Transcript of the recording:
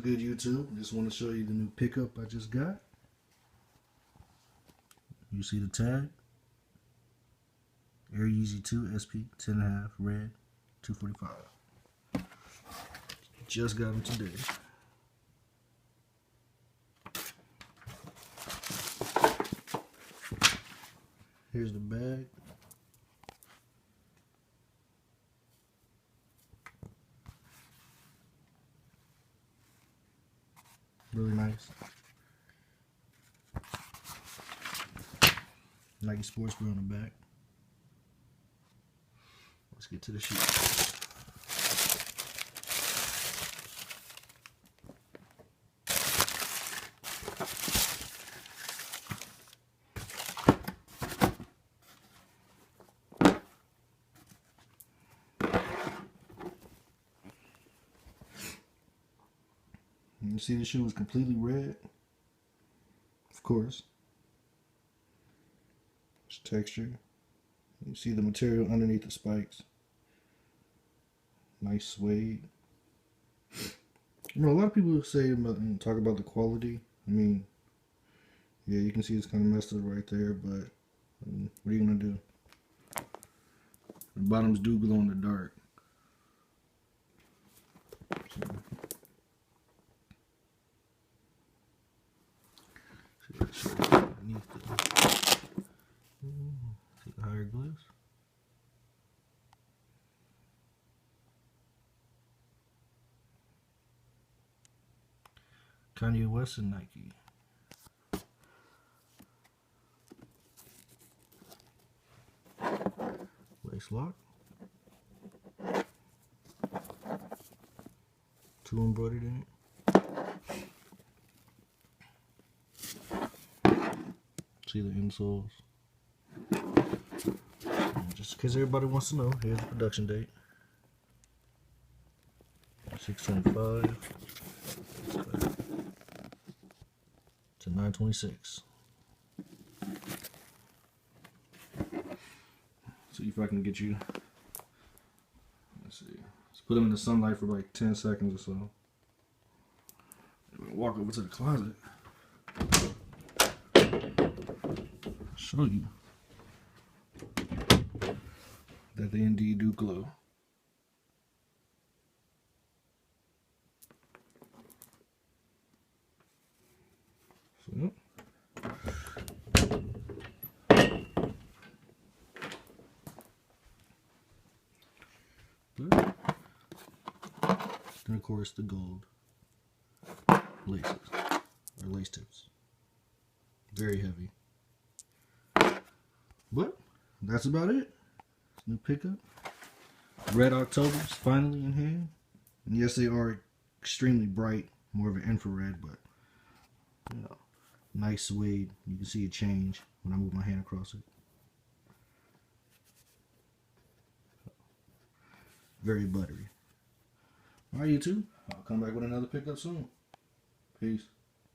good, YouTube? Just want to show you the new pickup I just got. You see the tag? Air Yeezy 2 SP 10.5 red 245. Just got them today. Here's the bag. Really nice. Nike sportswear on the back. Let's get to the shoe. You see the shoe is completely red. Of course. It's texture. You see the material underneath the spikes. Nice suede. You know, a lot of people say and talk about the quality. I mean, yeah, you can see it's kind of messed up right there, but what are you gonna do? The bottoms do glow in the dark. So, see the hieroglyphs. Kanye West and Nike. Lace lock. 2 embroidered in it. See the insoles. And just in case everybody wants to know, here's the production date. 6/25 to 9/26. See if I can get you. Let's see. Let's put them in the sunlight for like 10 seconds or so. Walk over to the closet. Show you that they indeed do glow. So, then of course the gold laces or lace tips. Very heavy. But that's about it. New pickup. Red October's finally in hand. And yes, they are extremely bright, more of an infrared, but you know, nice suede. You can see it change when I move my hand across it. Very buttery. Alright, YouTube. I'll come back with another pickup soon. Peace.